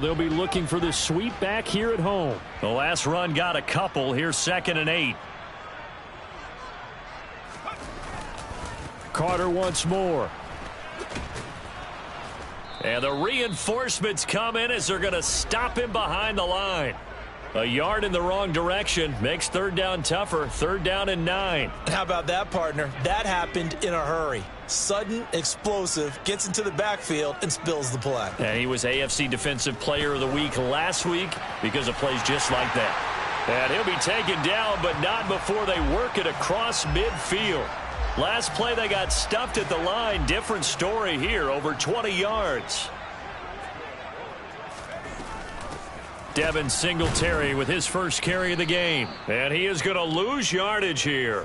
They'll be looking for the sweep back here at home. The last run got a couple. Here's 2nd and 8. Carter once more. And the reinforcements come in as they're going to stop him behind the line. A yard in the wrong direction makes 3rd down tougher. 3rd down and 9. How about that, partner? That happened in a hurry. Sudden, explosive, gets into the backfield and spills the play. And he was AFC Defensive Player of the Week last week because of plays just like that. And he'll be taken down, but not before they work it across midfield. Last play they got stuffed at the line. Different story here, over 20 yards. Devin Singletary with his first carry of the game. And he is going to lose yardage here.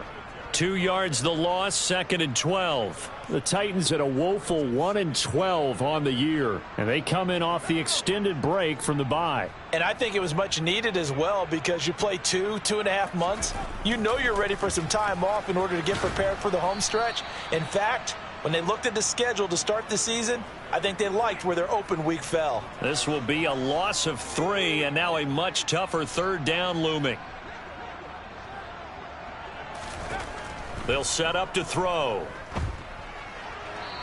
2 yards the loss, 2nd and 12. The Titans at a woeful 1-12 on the year. And they come in off the extended break from the bye. And I think it was much needed as well because you play 2.5 months. You know you're ready for some time off in order to get prepared for the home stretch. In fact, when they looked at the schedule to start the season, I think they liked where their open week fell. This will be a loss of 3 and now a much tougher 3rd down looming. They'll set up to throw.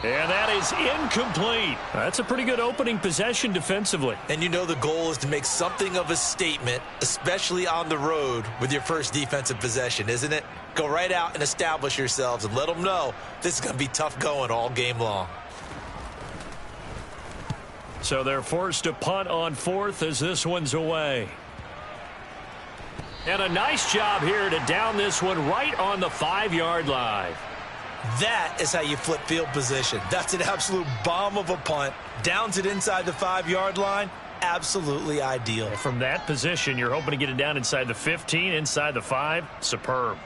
And that is incomplete. That's a pretty good opening possession defensively. And you know the goal is to make something of a statement, especially on the road with your first defensive possession, isn't it? Go right out and establish yourselves and let them know this is going to be tough going all game long. So they're forced to punt on 4th as this one's away. And a nice job here to down this one right on the 5-yard line. That is how you flip field position. That's an absolute bomb of a punt. Downs it inside the 5-yard line. Absolutely ideal. From that position, you're hoping to get it down inside the 15, inside the 5. Superb.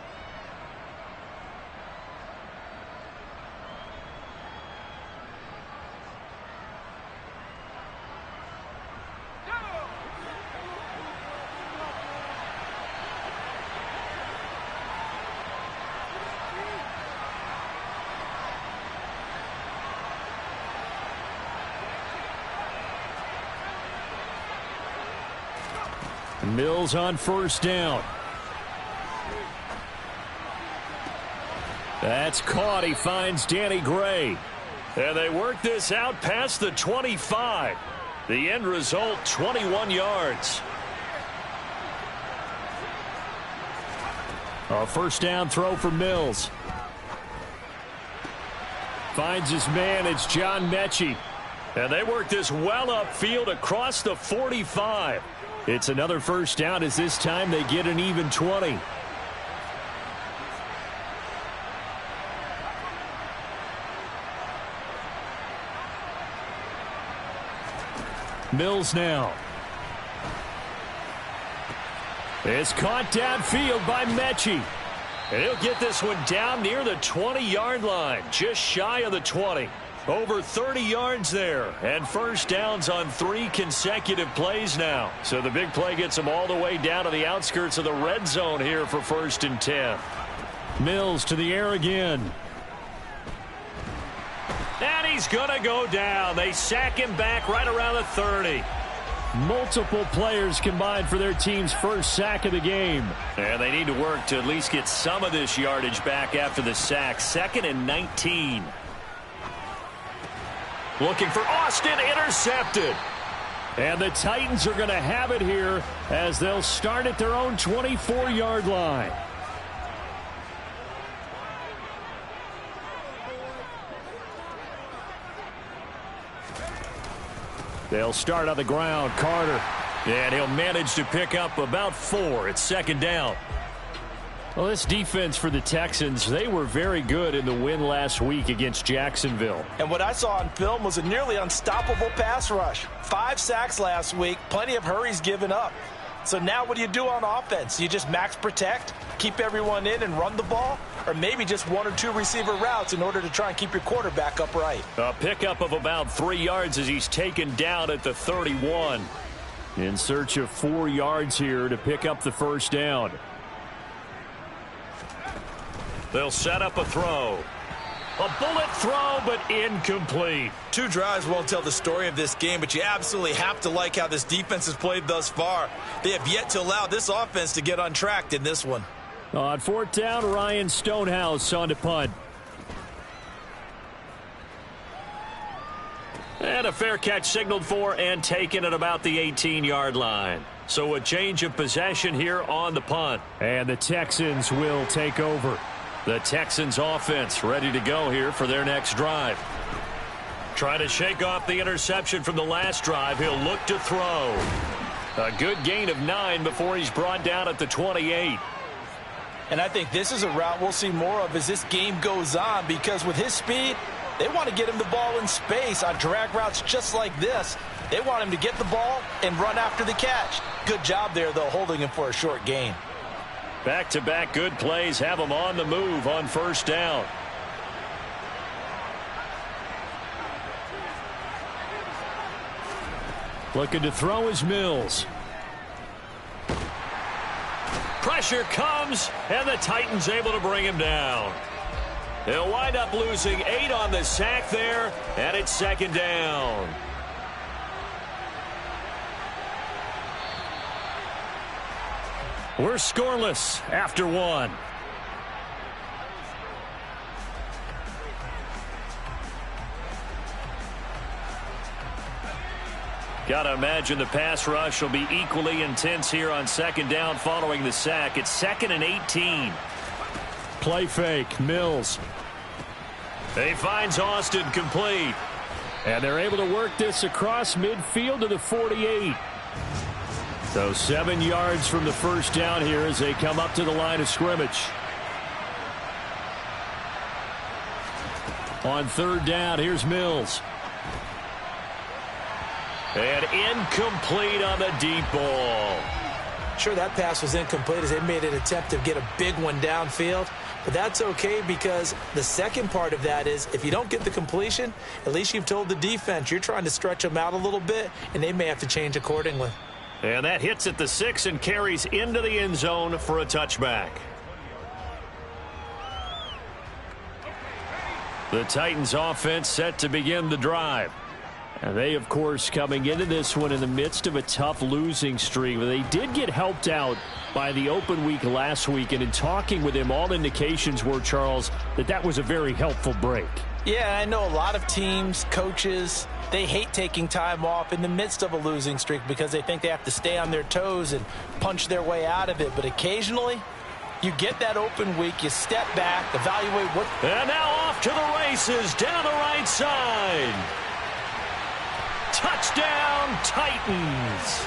Mills on 1st down. That's caught. He finds Danny Gray. And they work this out past the 25. The end result, 21 yards. A 1st down throw for Mills. Finds his man. It's John Mechie. And they work this well upfield across the 45. It's another 1st down as this time they get an even 20. Mills now. It's caught downfield by Mechie. And he'll get this one down near the 20-yard line, just shy of the 20. Over 30 yards there, and 1st downs on 3 consecutive plays now. So the big play gets them all the way down to the outskirts of the red zone here for 1st and 10. Mills to the air again. And he's going to go down. They sack him back right around the 30. Multiple players combined for their team's first sack of the game. And they need to work to at least get some of this yardage back after the sack. 2nd and 19. Looking for Austin, intercepted. And the Titans are going to have it here as they'll start at their own 24-yard line. They'll start on the ground. Carter. And he'll manage to pick up about 4. It's 2nd down. Well, this defense for the Texans, they were very good in the win last week against Jacksonville. And what I saw on film was a nearly unstoppable pass rush. 5 sacks last week, plenty of hurries given up. So now what do you do on offense? You just max protect, keep everyone in and run the ball? Or maybe just 1 or 2 receiver routes in order to try and keep your quarterback upright? A pickup of about 3 yards as he's taken down at the 31. In search of 4 yards here to pick up the 1st down. They'll set up a throw. A bullet throw, but incomplete. 2 drives won't tell the story of this game, but you absolutely have to like how this defense has played thus far. They have yet to allow this offense to get untracked in this one. On 4th down, Ryan Stonehouse on to punt. And a fair catch signaled for and taken at about the 18-yard line. So a change of possession here on the punt. And the Texans will take over. The Texans offense ready to go here for their next drive. Trying to shake off the interception from the last drive. He'll look to throw. A good gain of 9 before he's brought down at the 28. And I think this is a route we'll see more of as this game goes on, because with his speed, they want to get him the ball in space on drag routes just like this. They want him to get the ball and run after the catch. Good job there, though, holding him for a short gain. Back-to-back good plays have him on the move on 1st down. Looking to throw is Mills. Pressure comes, and the Titans able to bring him down. They'll wind up losing 8 on the sack there, and it's 2nd down. We're scoreless after 1. Gotta imagine the pass rush will be equally intense here on 2nd down following the sack. It's 2nd and 18. Play fake, Mills. He finds Austin complete. And they're able to work this across midfield to the 48. So 7 yards from the 1st down here as they come up to the line of scrimmage. On 3rd down, here's Mills. And incomplete on the deep ball. Sure, that pass was incomplete as they made an attempt to get a big one downfield. But that's okay, because the second part of that is if you don't get the completion, at least you've told the defense you're trying to stretch them out a little bit, and they may have to change accordingly. And that hits at the 6 and carries into the end zone for a touchback. The Titans offense set to begin the drive. And they, of course, coming into this one in the midst of a tough losing streak. They did get helped out by the open week last week, and in talking with him, all indications were, Charles, that was a very helpful break. Yeah, I know a lot of teams, coaches, they hate taking time off in the midst of a losing streak because they think they have to stay on their toes and punch their way out of it. But occasionally, you get that open week, you step back, evaluate what... And now off to the races down the right side. Touchdown, Titans.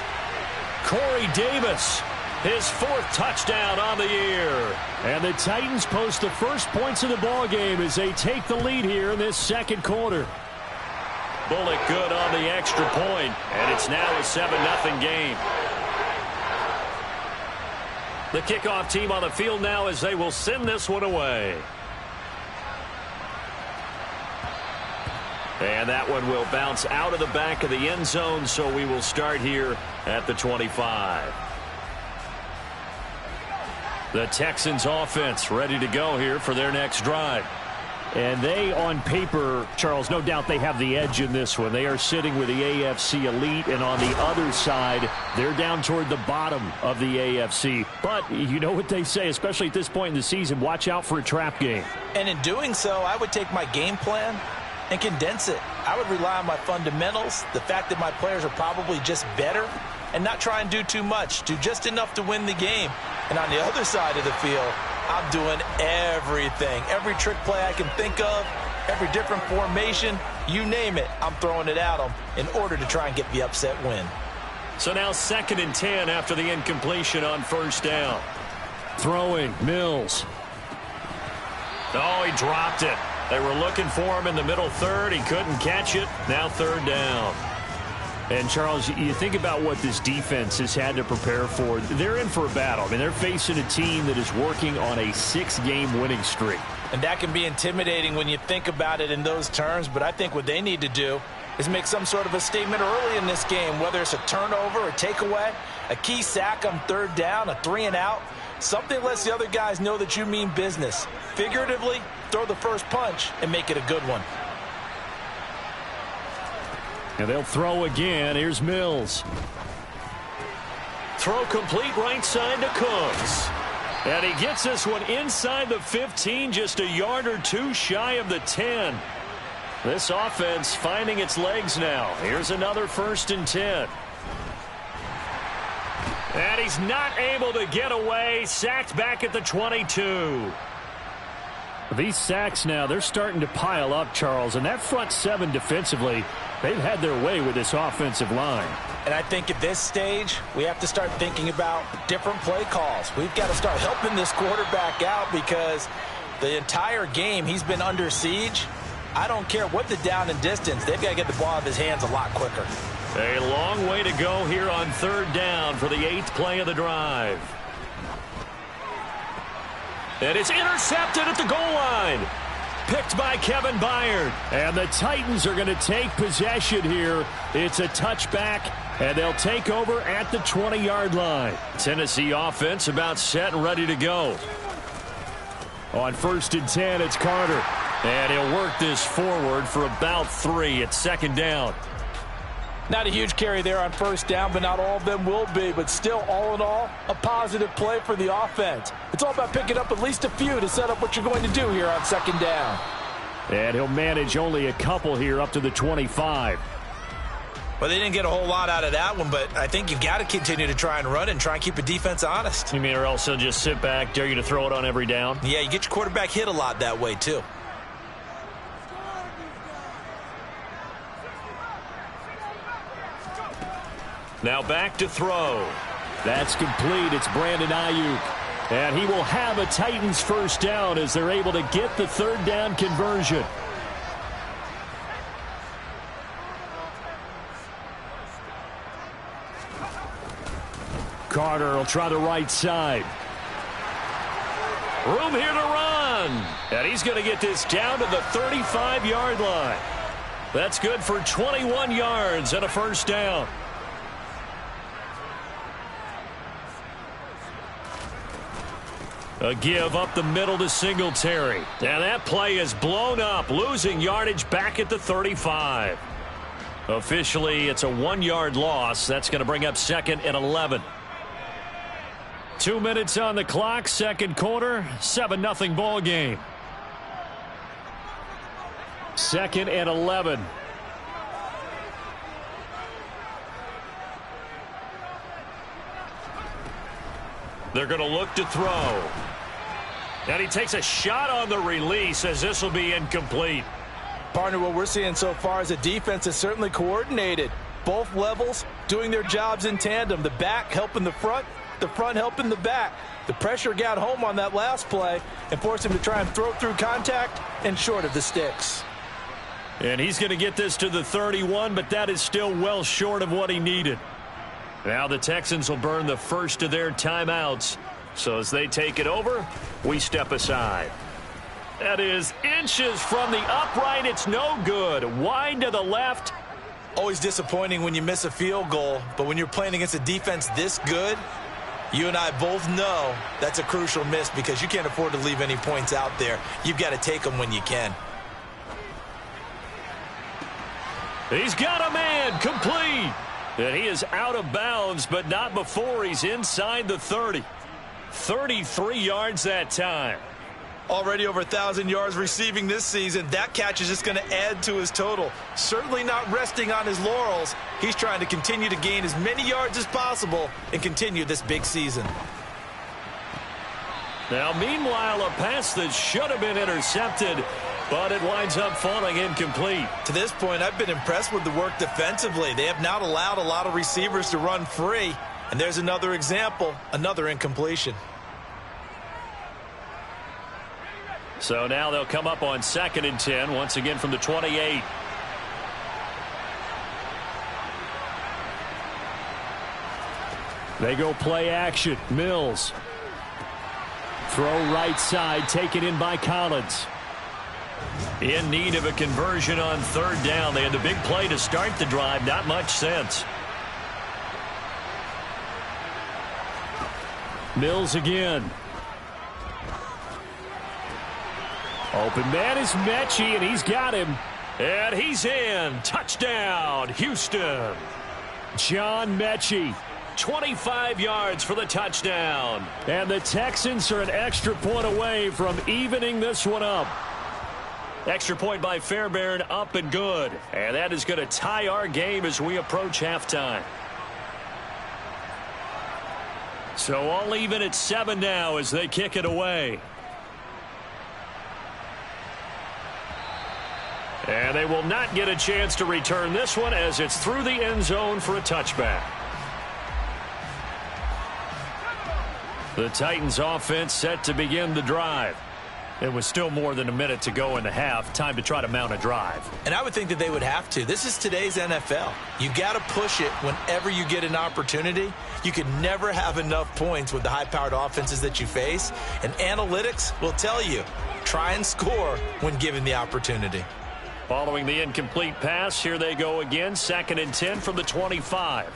Corey Davis, his 4th touchdown on the year. And the Titans post the first points of the ball game as they take the lead here in this 2nd quarter. Bullock good on the extra point, and it's now a 7-0 game. The kickoff team on the field now as they will send this one away. And that one will bounce out of the back of the end zone, so we will start here at the 25. The Texans offense ready to go here for their next drive. And they, on paper, Charles, no doubt they have the edge in this one. They are sitting with the AFC elite, and on the other side, they're down toward the bottom of the AFC. But you know what they say, especially at this point in the season, watch out for a trap game. And in doing so, I would take my game plan and condense it. I would rely on my fundamentals, the fact that my players are probably just better, and not try and do too much, do just enough to win the game. And on the other side of the field, I'm doing everything. Every trick play I can think of, every different formation, you name it, I'm throwing it at them in order to try and get the upset win. So now 2nd and 10 after the incompletion on 1st down. Throwing, Mills. Oh, he dropped it. They were looking for him in the middle 3rd. He couldn't catch it. Now 3rd down. And, Charles, you think about what this defense has had to prepare for. They're in for a battle. I mean, they're facing a team that is working on a 6-game winning streak. And that can be intimidating when you think about it in those terms, but I think what they need to do is make some sort of a statement early in this game, whether it's a turnover or takeaway, a key sack on 3rd down, a 3-and-out. Something lets the other guys know that you mean business. Figuratively, throw the first punch and make it a good one. And they'll throw again. Here's Mills. Throw complete right side to Cooks. And he gets this one inside the 15, just a yard or two shy of the 10. This offense finding its legs now. Here's another 1st and 10. And he's not able to get away. Sacked back at the 22. These sacks now, they're starting to pile up, Charles. And that front 7 defensively, they've had their way with this offensive line. And I think at this stage, we have to start thinking about different play calls. We've got to start helping this quarterback out because the entire game he's been under siege. I don't care what the down and distance. They've got to get the ball out of his hands a lot quicker. A long way to go here on 3rd down for the 8th play of the drive. And it's intercepted at the goal line. Picked by Kevin Byard. And the Titans are going to take possession here. It's a touchback, and they'll take over at the 20-yard line. Tennessee offense about set and ready to go. On 1st and 10, it's Carter. And he'll work this forward for about 3 at 2nd down. Not a huge carry there on 1st down, but not all of them will be. But still, all in all, a positive play for the offense. It's all about picking up at least a few to set up what you're going to do here on 2nd down. And he'll manage only a couple here up to the 25. Well, they didn't get a whole lot out of that one, but I think you've got to continue to try and run and try and keep a defense honest. You mean or else they'll just sit back, dare you to throw it on every down? Yeah, you get your quarterback hit a lot that way, too. Now back to throw. That's complete. It's Brandon Ayuk. And he will have a Titans 1st down as they're able to get the 3rd down conversion. Carter will try the right side. Room here to run. And he's going to get this down to the 35-yard line. That's good for 21 yards and a 1st down. A give up the middle to Singletary. And that play is blown up, losing yardage back at the 35. Officially, it's a 1-yard loss. That's going to bring up 2nd and 11. 2 minutes on the clock, 2nd quarter, 7-0 ball game. 2nd and 11. They're going to look to throw. And he takes a shot on the release as this will be incomplete. Partner, what we're seeing so far is a defense is certainly coordinated. Both levels doing their jobs in tandem. The back helping the front helping the back. The pressure got home on that last play and forced him to try and throw through contact and short of the sticks. And he's going to get this to the 31, but that is still well short of what he needed. Now the Texans will burn the first of their timeouts. So as they take it over, we step aside. That is inches from the upright. It's no good. Wide to the left. Always disappointing when you miss a field goal, but when you're playing against a defense this good, you and I both know that's a crucial miss because you can't afford to leave any points out there. You've got to take them when you can. He's got a man complete. And he is out of bounds, but not before he's inside the 30. 33 yards that time. Already over 1,000 yards receiving this season. That catch is just going to add to his total. Certainly not resting on his laurels. He's trying to continue to gain as many yards as possible and continue this big season. Now, meanwhile, a pass that should have been intercepted, but it winds up falling incomplete. To this point, I've been impressed with the work defensively. They have not allowed a lot of receivers to run free. And there's another example, another incompletion. So now they'll come up on 2nd and 10, once again from the 28. They go play action. Mills. Throw right side, taken in by Collins. In need of a conversion on 3rd down. They had the big play to start the drive. Not much sense. Mills again. Open man is Mechie, and he's got him. And he's in. Touchdown, Houston. John Mechie. 25 yards for the touchdown. And the Texans are an extra point away from evening this one up. Extra point by Fairbairn, up and good. And that is going to tie our game as we approach halftime. So all even at 7 now as they kick it away. And they will not get a chance to return this one as it's through the end zone for a touchback. The Titans offense set to begin the drive. It was still more than a minute to go in the half. Time to try to mount a drive. And I would think that they would have to. This is today's NFL. You got to push it whenever you get an opportunity. You can never have enough points with the high-powered offenses that you face. And analytics will tell you, try and score when given the opportunity. Following the incomplete pass, here they go again. 2nd and 10 from the 25.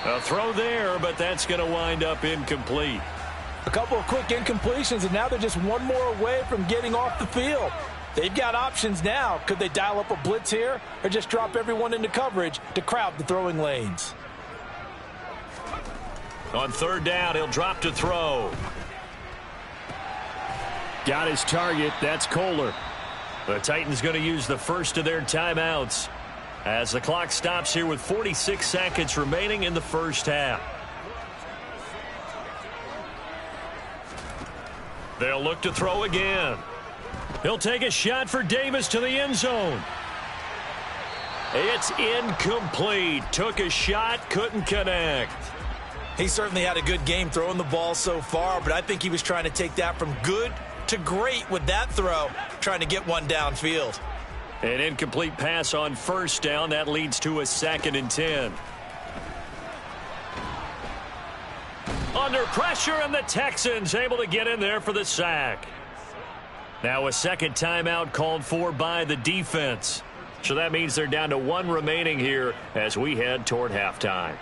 A throw there, but that's going to wind up incomplete. A couple of quick incompletions, and now they're just one more away from getting off the field. They've got options now. Could they dial up a blitz here or just drop everyone into coverage to crowd the throwing lanes? On 3rd down, he'll drop to throw. Got his target. That's Kohler. The Titans going to use the first of their timeouts as the clock stops here with 46 seconds remaining in the first half. They'll look to throw again. He'll take a shot for Davis to the end zone. It's incomplete. Took a shot, couldn't connect. He certainly had a good game throwing the ball so far, but I think he was trying to take that from good to great with that throw, trying to get one downfield. An incomplete pass on 1st down. That leads to a 2nd and 10. Under pressure, and the Texans able to get in there for the sack. Now a second timeout called for by the defense. So that means they're down to 1 remaining here as we head toward halftime.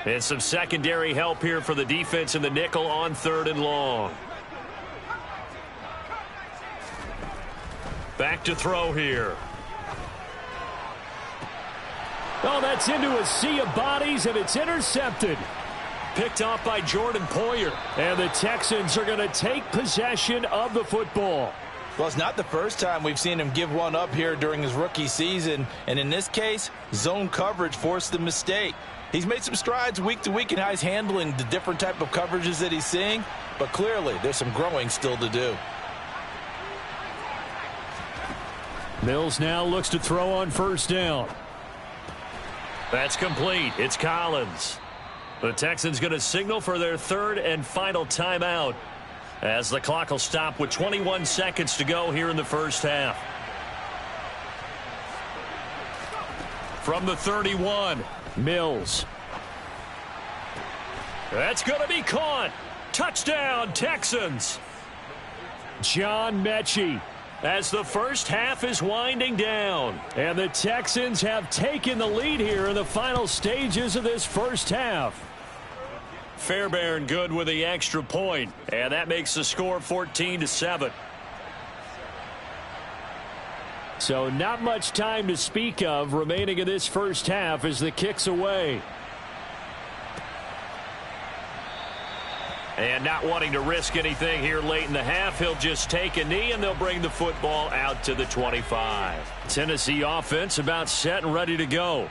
And some secondary help here for the defense in the nickel on 3rd and long. Back to throw here. Oh, that's into a sea of bodies, and it's intercepted. Picked off by Jordan Poyer. And the Texans are going to take possession of the football. Well, it's not the first time we've seen him give one up here during his rookie season. And in this case, zone coverage forced the mistake. He's made some strides week to week in how he's handling the different type of coverages that he's seeing. But clearly, there's some growing still to do. Mills now looks to throw on 1st down. That's complete. It's Collins. The Texans going to signal for their 3rd and final timeout as the clock will stop with 21 seconds to go here in the first half. From the 31, Mills. That's going to be caught. Touchdown, Texans. John Mechie. As the first half is winding down. And the Texans have taken the lead here in the final stages of this first half. Fairbairn good with the extra point, and that makes the score 14-7. So not much time to speak of remaining in this first half as the kick's away. And not wanting to risk anything here late in the half, he'll just take a knee, and they'll bring the football out to the 25. Tennessee offense about set and ready to go.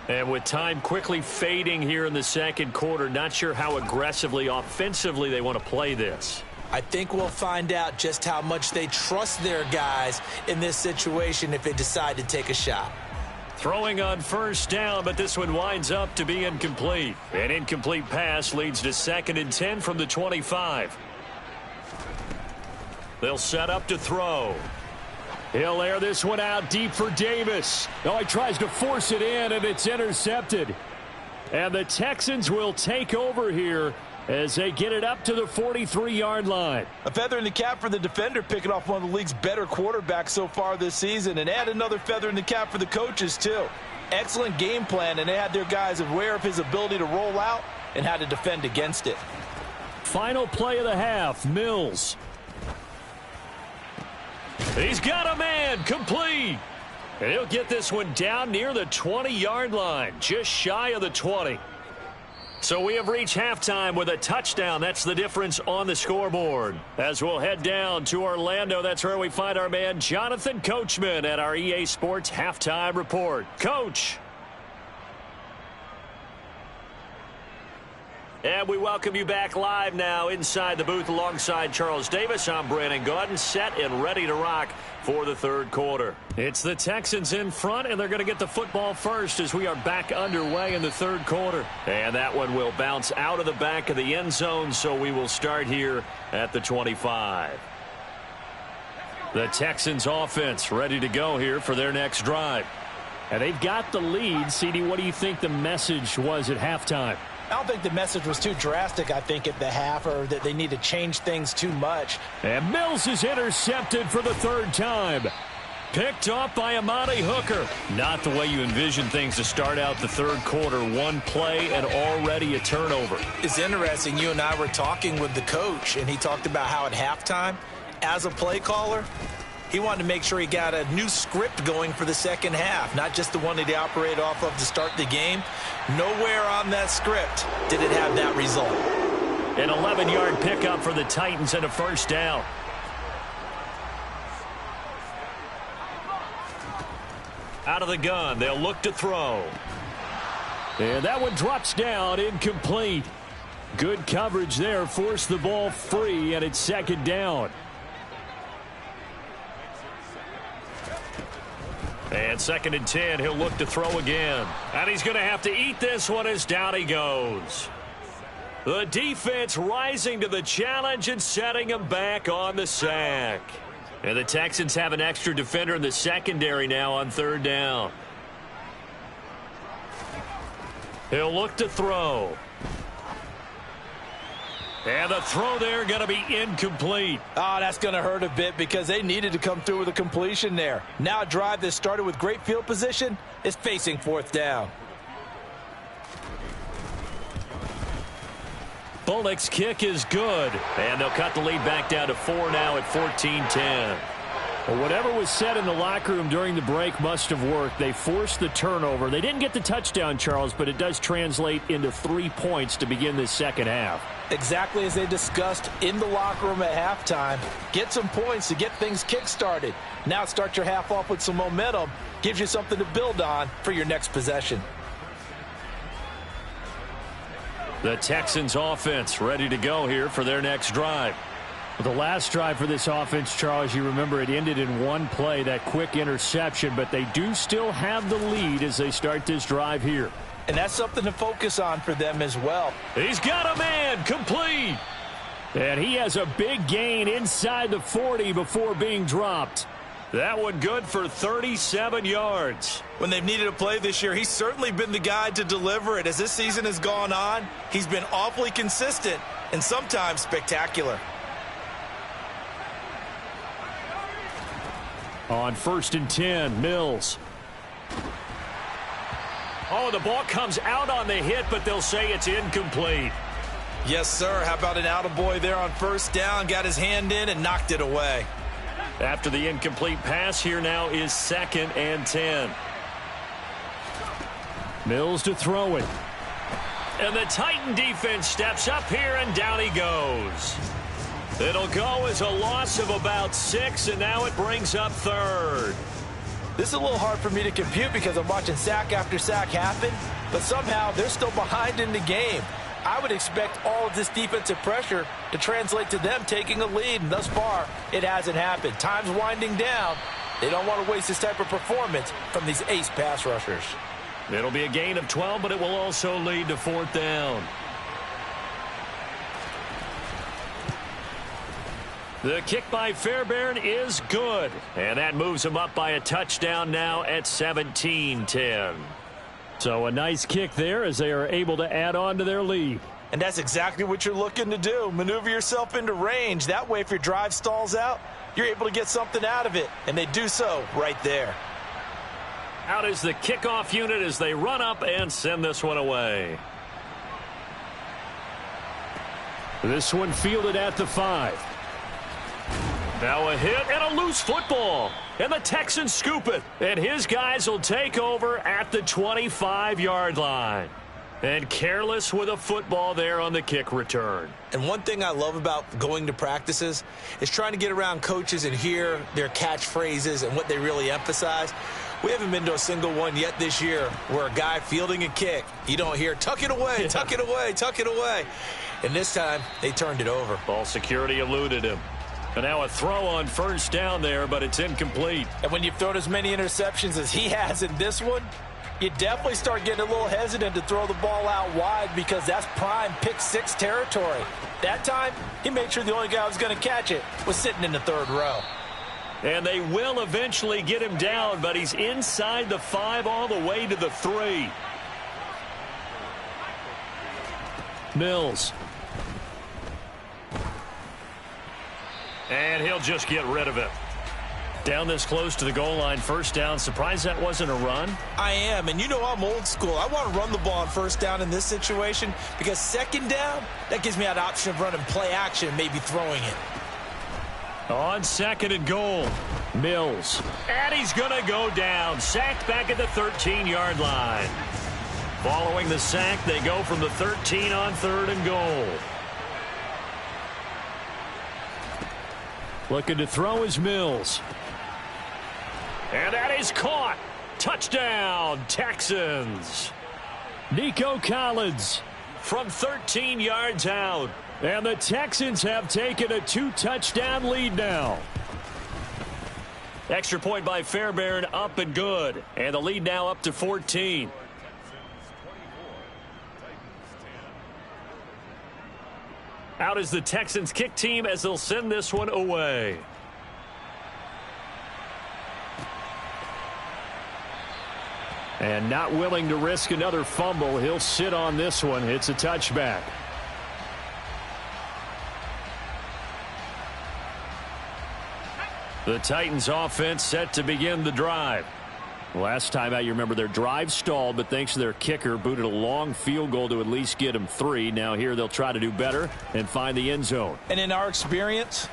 And with time quickly fading here in the second quarter, not sure how aggressively, offensively they want to play this. I think we'll find out just how much they trust their guys in this situation if they decide to take a shot. Throwing on 1st down, but this one winds up to be incomplete. An incomplete pass leads to 2nd and 10 from the 25. They'll set up to throw. He'll air this one out deep for Davis. Oh, he tries to force it in, and it's intercepted. And the Texans will take over here as they get it up to the 43-yard line. A feather in the cap for the defender, picking off one of the league's better quarterbacks so far this season, and add another feather in the cap for the coaches too. Excellent game plan, and they had their guys aware of his ability to roll out and how to defend against it. Final play of the half, Mills. He's got a man, complete. And he'll get this one down near the 20-yard line, just shy of the 20. So we have reached halftime with a touchdown. That's the difference on the scoreboard. As we'll head down to Orlando, that's where we find our man Jonathan Coachman at our EA Sports Halftime Report. Coach. And we welcome you back live now inside the booth alongside Charles Davis. I'm Brandon Gaudin, set and ready to rock for the third quarter. It's the Texans in front, and they're going to get the football first as we are back underway in the third quarter. And that one will bounce out of the back of the end zone, so we will start here at the 25. The Texans offense ready to go here for their next drive. And they've got the lead. CD, what do you think the message was at halftime? I don't think the message was too drastic, I think, at the half, or that they need to change things too much. And Mills is intercepted for the third time. Picked off by Amani Hooker. Not the way you envision things to start out the third quarter. One play and already a turnover. It's interesting. You and I were talking with the coach, and he talked about how at halftime, as a play caller, he wanted to make sure he got a new script going for the second half, not just the one that he operated off of to start the game. Nowhere on that script did it have that result. An 11-yard pickup for the Titans and a first down. Out of the gun, they'll look to throw. And that one drops down, incomplete. Good coverage there, forced the ball free, and it's second down. And 2nd and 10, he'll look to throw again. And he's going to have to eat this one as down he goes. The defense rising to the challenge and setting him back on the sack. And the Texans have an extra defender in the secondary now on third down. He'll look to throw. And the throw there going to be incomplete. Oh, that's going to hurt a bit because they needed to come through with a completion there. Now a drive that started with great field position is facing fourth down. Bullock's kick is good. And they'll cut the lead back down to 4 now at 14-10. Well, whatever was said in the locker room during the break must have worked. They forced the turnover. They didn't get the touchdown, Charles, but it does translate into 3 points to begin this second half. Exactly as they discussed in the locker room at halftime. Get some points to get things kick-started. Now start your half off with some momentum. Gives you something to build on for your next possession. The Texans offense ready to go here for their next drive. The last drive for this offense, Charles, you remember it ended in one play, that quick interception, but they do still have the lead as they start this drive here. And that's something to focus on for them as well. He's got a man, complete. And he has a big gain inside the 40 before being dropped. That one good for 37 yards. When they've needed a play this year, he's certainly been the guy to deliver it. As this season has gone on, he's been awfully consistent and sometimes spectacular. On 1st and 10, Mills. Oh, the ball comes out on the hit, but they'll say it's incomplete. Yes, sir. How about an attaboy there on first down? Got his hand in and knocked it away. After the incomplete pass, here now is 2nd and 10. Mills to throw it. And the Titan defense steps up here, and down he goes. It'll go as a loss of about 6, and now it brings up 3rd. This is a little hard for me to compute because I'm watching sack after sack happen, but somehow they're still behind in the game. I would expect all of this defensive pressure to translate to them taking a lead, and thus far, it hasn't happened. Time's winding down. They don't want to waste this type of performance from these ace pass rushers. It'll be a gain of 12, but it will also lead to 4th down. The kick by Fairbairn is good, and that moves them up by a touchdown now at 17-10. So a nice kick there as they are able to add on to their lead. And that's exactly what you're looking to do. Maneuver yourself into range. That way, if your drive stalls out, you're able to get something out of it. And they do so right there. Out is the kickoff unit as they run up and send this one away. This one fielded at the 5. Now a hit and a loose football. And the Texans scoop it. And his guys will take over at the 25-yard line. And careless with a football there on the kick return. And one thing I love about going to practices is trying to get around coaches and hear their catchphrases and what they really emphasize. We haven't been to a single one yet this year where a guy fielding a kick, you don't hear, tuck it away, tuck it away, tuck it away. And this time, they turned it over. Ball security eluded him. And now a throw on first down there, but it's incomplete. And when you've thrown as many interceptions as he has in this one, you definitely start getting a little hesitant to throw the ball out wide because that's prime pick 6 territory. That time, he made sure the only guy who was going to catch it was sitting in the 3rd row. And they will eventually get him down, but he's inside the 5 all the way to the 3. Mills. And he'll just get rid of it. Down this close to the goal line, first down. Surprised that wasn't a run? I am, and you know I'm old school. I want to run the ball on first down in this situation because second down, that gives me that option of running play action, maybe throwing it. On 2nd and goal, Mills. And he's going to go down. Sacked back at the 13-yard line. Following the sack, they go from the 13 on 3rd and goal. Looking to throw is Mills. And that is caught. Touchdown, Texans. Nico Collins. From 13 yards out. And the Texans have taken a 2-touchdown lead now. Extra point by Fairbairn, up and good. And the lead now up to 14. Out is the Texans kick team as they'll send this one away. And not willing to risk another fumble, he'll sit on this one. It's a touchback. The Titans offense set to begin the drive. Last time out, you remember their drive stalled, but thanks to their kicker, booted a long field goal to at least get them 3. Now here they'll try to do better and find the end zone. And in our experience,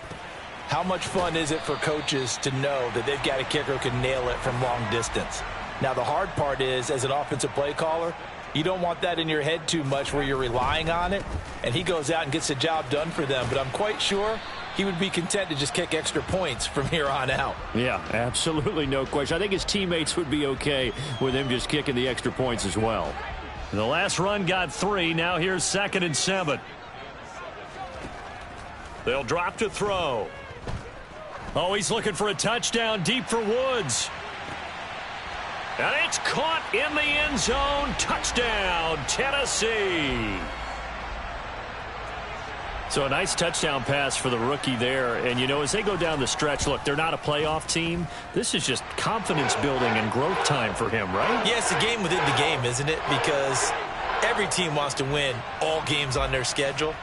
how much fun is it for coaches to know that they've got a kicker who can nail it from long distance? Now the hard part is, as an offensive play caller, you don't want that in your head too much where you're relying on it, and he goes out and gets the job done for them. But I'm quite sure he would be content to just kick extra points from here on out. Yeah, absolutely no question. I think his teammates would be okay with him just kicking the extra points as well. The last run got 3. Now here's 2nd and 7. They'll drop to throw. Oh, he's looking for a touchdown deep for Woods. And it's caught in the end zone. Touchdown, Tennessee. So a nice touchdown pass for the rookie there. And, you know, as they go down the stretch, look, they're not a playoff team. This is just confidence building and growth time for him, right? Yeah, it's a game within the game, isn't it? Because every team wants to win all games on their schedule.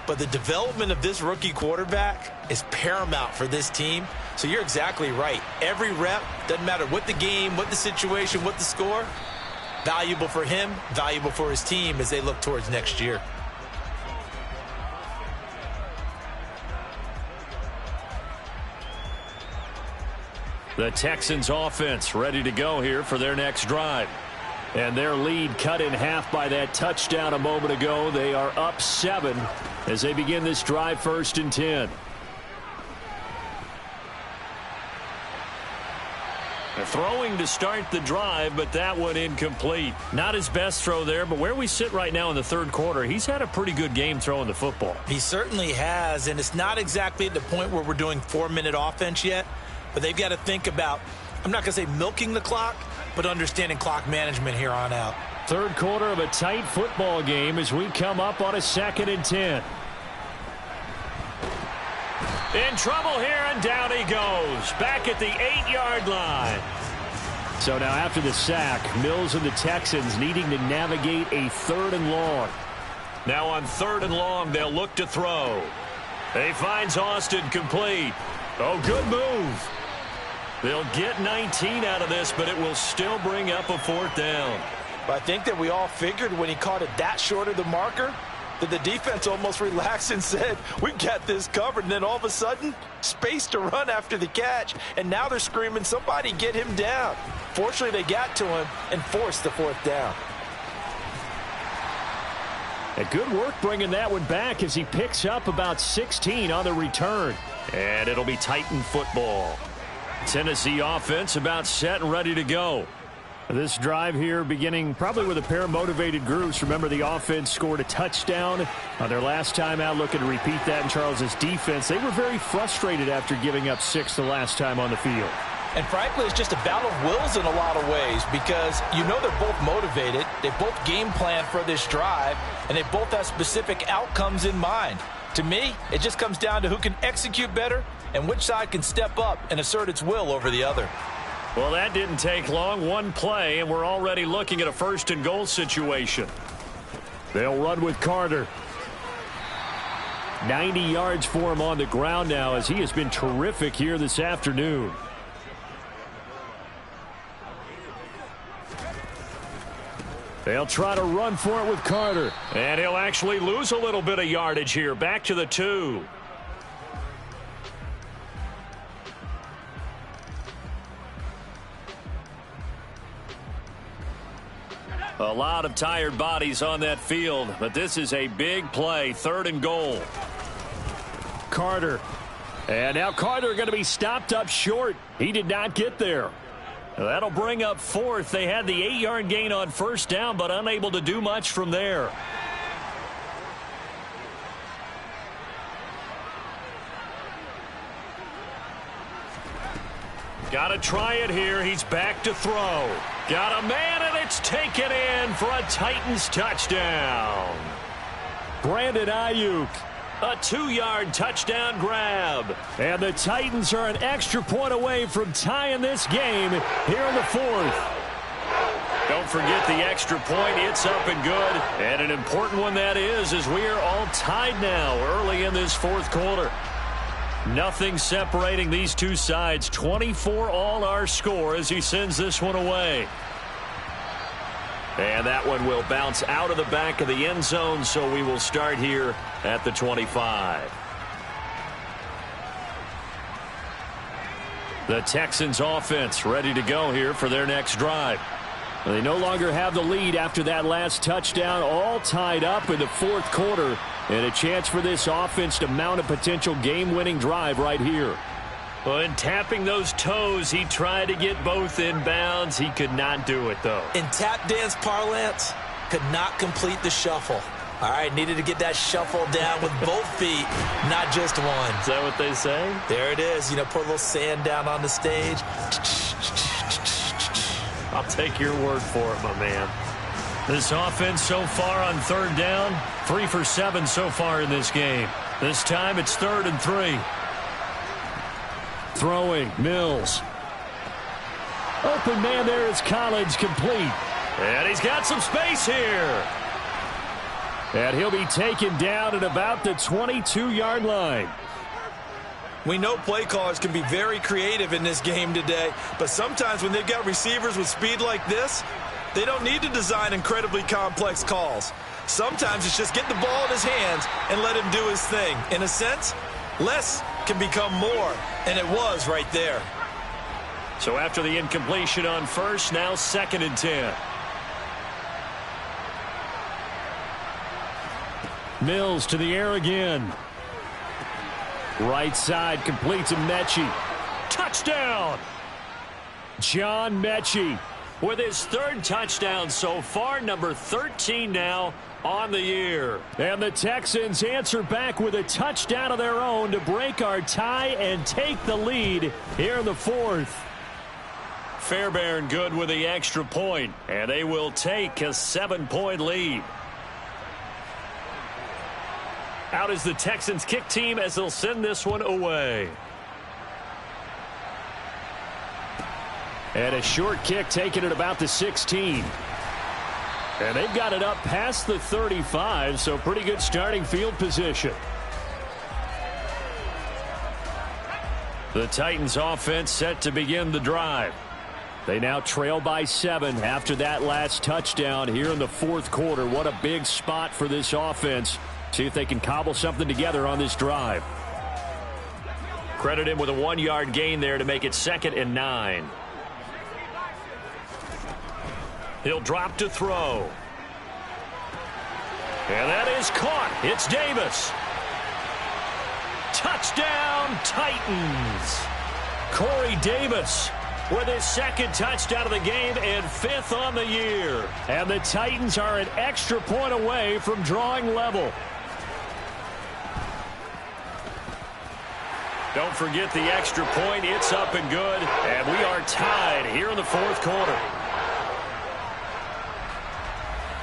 But the development of this rookie quarterback is paramount for this team. So you're exactly right. Every rep, doesn't matter what the game, what the situation, what the score, valuable for him, valuable for his team as they look towards next year. The Texans offense ready to go here for their next drive. And their lead cut in half by that touchdown a moment ago. They are up 7 as they begin this drive, 1st and 10. They're throwing to start the drive, but that one incomplete. Not his best throw there, but where we sit right now in the 3rd quarter, he's had a pretty good game throwing the football. He certainly has, and it's not exactly at the point where we're doing 4-minute offense yet, but they've got to think about, I'm not going to say milking the clock, but understanding clock management here on out. 3rd quarter of a tight football game as we come up on a 2nd and 10. In trouble here, and down he goes. Back at the 8-yard line. So now after the sack, Mills and the Texans needing to navigate a 3rd and long. Now on 3rd and long, they'll look to throw. He finds Austin complete. Oh, good move. They'll get 19 out of this, but it will still bring up a 4th down. I think that we all figured when he caught it that short of the marker that the defense almost relaxed and said, we've got this covered. And then all of a sudden, space to run after the catch. And now they're screaming, somebody get him down. Fortunately, they got to him and forced the 4th down. And good work bringing that one back as he picks up about 16 on the return. And it'll be Titan football. Tennessee offense about set and ready to go. This drive here beginning probably with a pair of motivated groups. Remember, the offense scored a touchdown on their last time out. Looking to repeat that in Charles's defense. They were very frustrated after giving up 6 the last time on the field. And frankly, it's just a battle of wills in a lot of ways because you know they're both motivated. They both game plan for this drive, and they both have specific outcomes in mind. To me, it just comes down to who can execute better and which side can step up and assert its will over the other. Well, that didn't take long. One play, and we're already looking at a 1st and goal situation. They'll run with Carter. 90 yards for him on the ground now as he has been terrific here this afternoon. They'll try to run for it with Carter. And he'll actually lose a little bit of yardage here. Back to the 2. A lot of tired bodies on that field, but this is a big play. 3rd and goal. Carter. And now Carter going to be stopped up short. He did not get there. That'll bring up 4th. They had the 8-yard gain on 1st down, but unable to do much from there. Got to try it here. He's back to throw. Got a man, and it's taken in for a Titans touchdown. Brandon Ayuk. A 2-yard touchdown grab. And the Titans are an extra point away from tying this game here in the 4th. Don't forget the extra point. It's up and good. And an important one that is, as we are all tied now early in this 4th quarter. Nothing separating these two sides. 24 all our score as he sends this one away. And that one will bounce out of the back of the end zone, so we will start here at the 25. The Texans offense ready to go here for their next drive. They no longer have the lead after that last touchdown, all tied up in the 4th quarter. And a chance for this offense to mount a potential game-winning drive right here. Well, in tapping those toes, he tried to get both in bounds. He could not do it, though. In tap dance parlance, could not complete the shuffle. All right, needed to get that shuffle down with both feet, not just one. Is that what they say? There it is. You know, put a little sand down on the stage. I'll take your word for it, my man. This offense so far on 3rd down, 3 for 7 so far in this game. This time it's 3rd and 3. Throwing, Mills. Open man there is Collins, complete. And he's got some space here. And he'll be taken down at about the 22-yard line. We know play callers can be very creative in this game today, but sometimes when they've got receivers with speed like this, they don't need to design incredibly complex calls. Sometimes it's just get the ball in his hands and let him do his thing. In a sense, less can become more, and it was right there. So after the incompletion on 1st, now 2nd and 10. Mills to the air again. Right side completes to Mechie. Touchdown! John Mechie. With his 3rd touchdown so far, number 13 now on the year. And the Texans answer back with a touchdown of their own to break our tie and take the lead here in the 4th. Fairbairn good with the extra point, and they will take a 7-point lead. Out is the Texans kick team as they'll send this one away. And a short kick taken at about the 16. And they've got it up past the 35, so pretty good starting field position. The Titans offense set to begin the drive. They now trail by 7 after that last touchdown here in the fourth quarter. What a big spot for this offense. See if they can cobble something together on this drive. Credit him with a 1-yard gain there to make it 2nd and 9. He'll drop to throw. And that is caught. It's Davis. Touchdown, Titans. Corey Davis with his 2nd touchdown of the game and 5th on the year. And the Titans are an extra point away from drawing level. Don't forget the extra point. It's up and good. And we are tied here in the fourth quarter.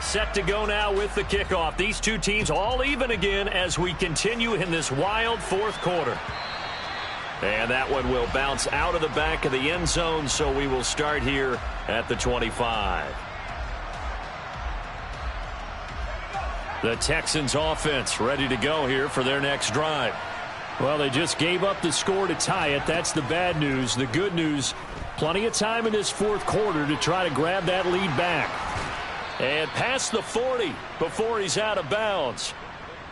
Set to go now with the kickoff. These two teams all even again as we continue in this wild fourth quarter. And that one will bounce out of the back of the end zone, so we will start here at the 25. The Texans offense ready to go here for their next drive. Well, they just gave up the score to tie it. That's the bad news. The good news, plenty of time in this fourth quarter to try to grab that lead back. And past the 40 before he's out of bounds.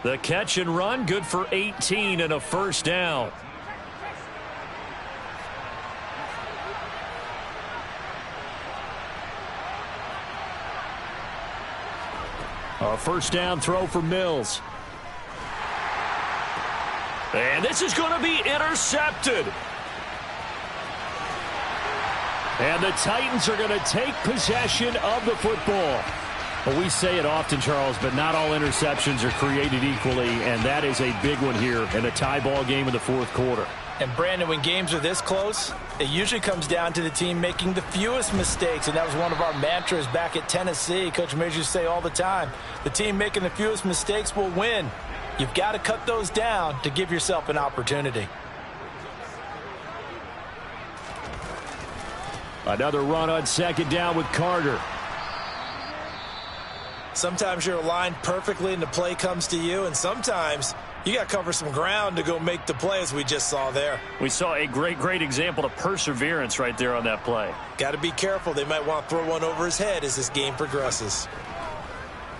The catch and run, good for 18 and a first down. A first down throw for Mills. And this is going to be intercepted. And the Titans are going to take possession of the football. Well, we say it often, Charles, but not all interceptions are created equally, and that is a big one here in a tie ball game in the fourth quarter. And, Brandon, when games are this close, it usually comes down to the team making the fewest mistakes, and that was one of our mantras back at Tennessee. Coach Majors used to say all the time, the team making the fewest mistakes will win. You've got to cut those down to give yourself an opportunity. Another run on second down with Carter. Sometimes you're aligned perfectly and the play comes to you, and sometimes you got to cover some ground to go make the play, as we just saw there. We saw a great example of perseverance right there on that play. Got to be careful. They might want to throw one over his head as this game progresses.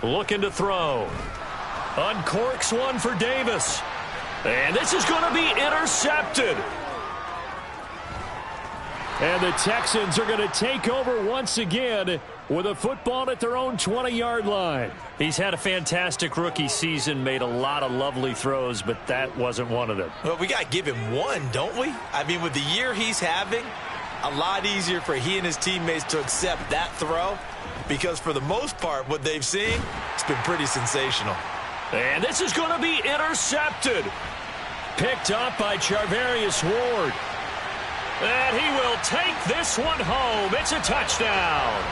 Looking to throw. Uncorks one for Davis. And this is going to be intercepted. And the Texans are going to take over once again with a football at their own 20-yard line. He's had a fantastic rookie season, made a lot of lovely throws, but that wasn't one of them. Well, we got to give him one, don't we? I mean, with the year he's having, a lot easier for he and his teammates to accept that throw, because for the most part, what they've seen, it's been pretty sensational. And this is going to be intercepted. Picked up by Charvarius Ward. And he will take this one home. It's a touchdown.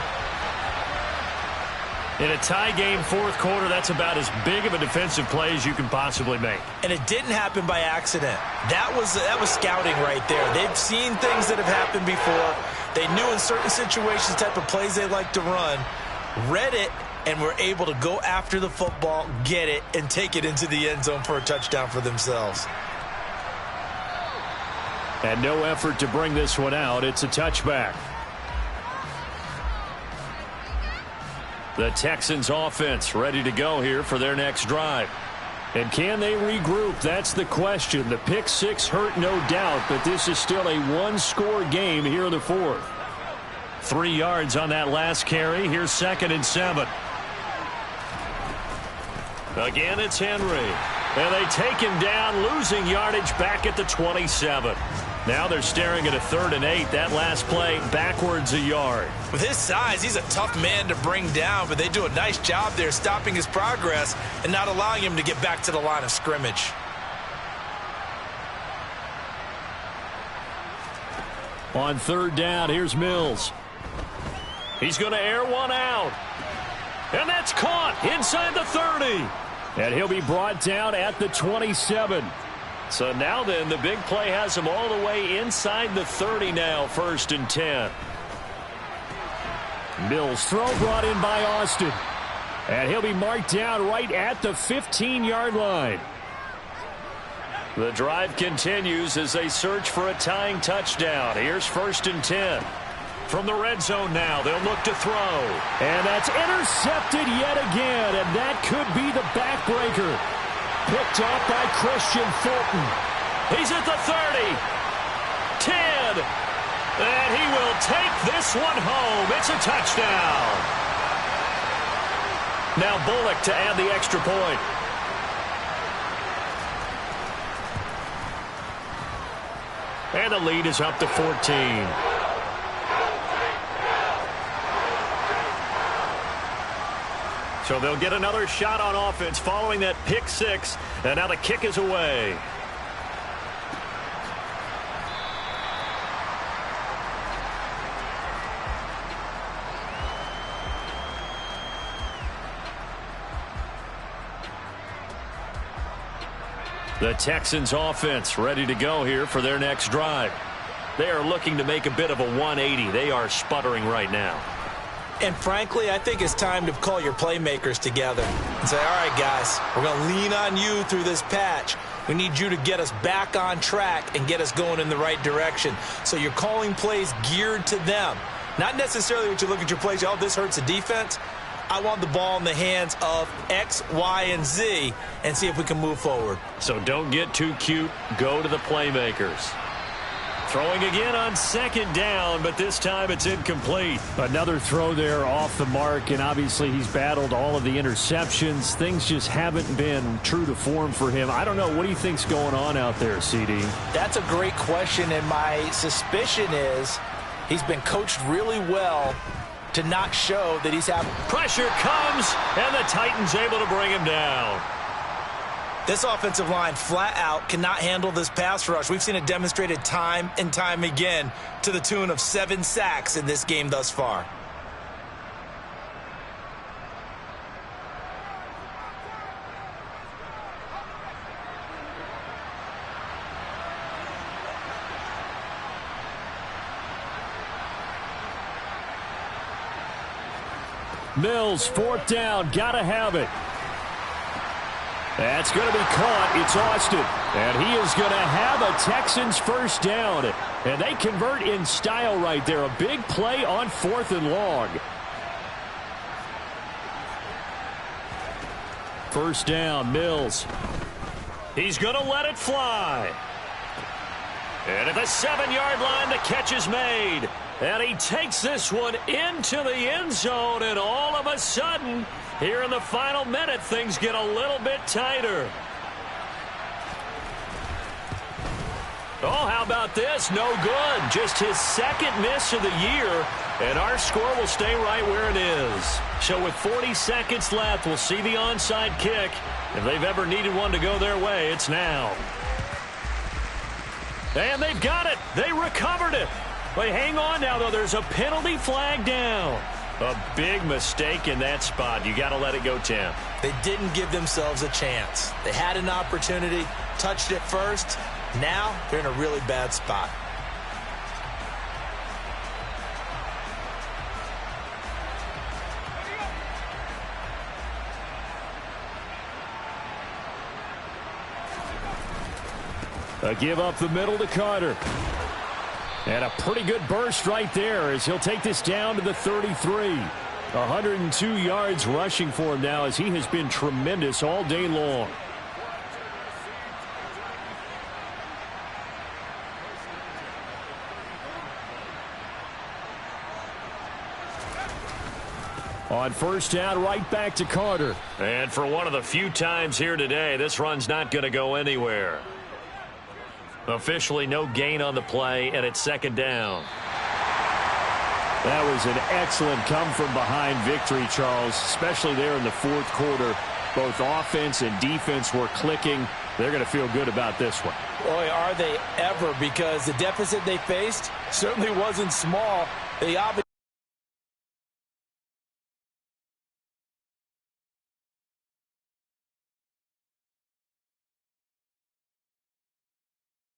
In a tie game fourth quarter, that's about as big of a defensive play as you can possibly make. And it didn't happen by accident. That was scouting right there. They've seen things that have happened before. They knew in certain situations the type of plays they like to run, read it, and were able to go after the football, get it, and take it into the end zone for a touchdown for themselves. And no effort to bring this one out. It's a touchback. The Texans offense ready to go here for their next drive. And can they regroup? That's the question. The pick six hurt, no doubt, but this is still a one-score game here in the fourth. 3 yards on that last carry. Here's 2nd and 7. Again, it's Henry. And they take him down, losing yardage back at the 27. Now they're staring at a 3rd and 8. That last play backwards a yard. With his size, he's a tough man to bring down, but they do a nice job there stopping his progress and not allowing him to get back to the line of scrimmage. On 3rd down, here's Mills. He's going to air one out. And that's caught inside the 30. And he'll be brought down at the 27. So now then, the big play has him all the way inside the 30 now, 1st and 10. Mills throw brought in by Austin. And he'll be marked down right at the 15-yard line. The drive continues as they search for a tying touchdown. Here's 1st and 10. From the red zone now, they'll look to throw. And that's intercepted yet again, and that could be the backbreaker. Picked off by Christian Fulton. He's at the 30. 10. And he will take this one home. It's a touchdown. Now Bullock to add the extra point. And the lead is up to 14. So they'll get another shot on offense following that pick six. And now the kick is away. The Texans offense ready to go here for their next drive. They are looking to make a bit of a 180. They are sputtering right now. And frankly, I think it's time to call your playmakers together and say, all right, guys, we're going to lean on you through this patch. We need you to get us back on track and get us going in the right direction. So you're calling plays geared to them. Not necessarily what you look at your plays, oh, this hurts the defense. I want the ball in the hands of X, Y, and Z and see if we can move forward. So don't get too cute. Go to the playmakers. Throwing again on 2nd down, but this time it's incomplete. Another throw there off the mark, and obviously he's battled all of the interceptions. Things just haven't been true to form for him. I don't know. What do you think's going on out there, CD? That's a great question, and my suspicion is he's been coached really well to not show that he's having. Pressure comes, and the Titans able to bring him down. This offensive line flat out cannot handle this pass rush. We've seen it demonstrated time and time again to the tune of 7 sacks in this game thus far. Mills, 4th down, gotta have it. That's going to be caught. It's Austin. And he is going to have a Texans 1st down. And they convert in style right there. A big play on 4th and long. 1st down, Mills. He's going to let it fly. And at the 7-yard line, the catch is made. And he takes this one into the end zone. And all of a sudden, here in the final minute, things get a little bit tighter. Oh, how about this? No good. Just his 2nd miss of the year. And our score will stay right where it is. So with 40 seconds left, we'll see the onside kick. If they've ever needed one to go their way, it's now. And they've got it. They recovered it. But hang on now, though. There's a penalty flag down. A big mistake in that spot. You got to let it go, Tim. They didn't give themselves a chance. They had an opportunity, touched it first. Now they're in a really bad spot. A give up the middle to Carter. And a pretty good burst right there as he'll take this down to the 33. 102 yards rushing for him now as he has been tremendous all day long. On 1st down, right back to Carter. And for one of the few times here today, this run's not going to go anywhere. Officially no gain on the play, and it's 2nd down. That was an excellent come-from-behind victory, Charles, especially there in the 4th quarter. Both offense and defense were clicking. They're going to feel good about this one. Boy, are they ever, because the deficit they faced certainly wasn't small. They obviously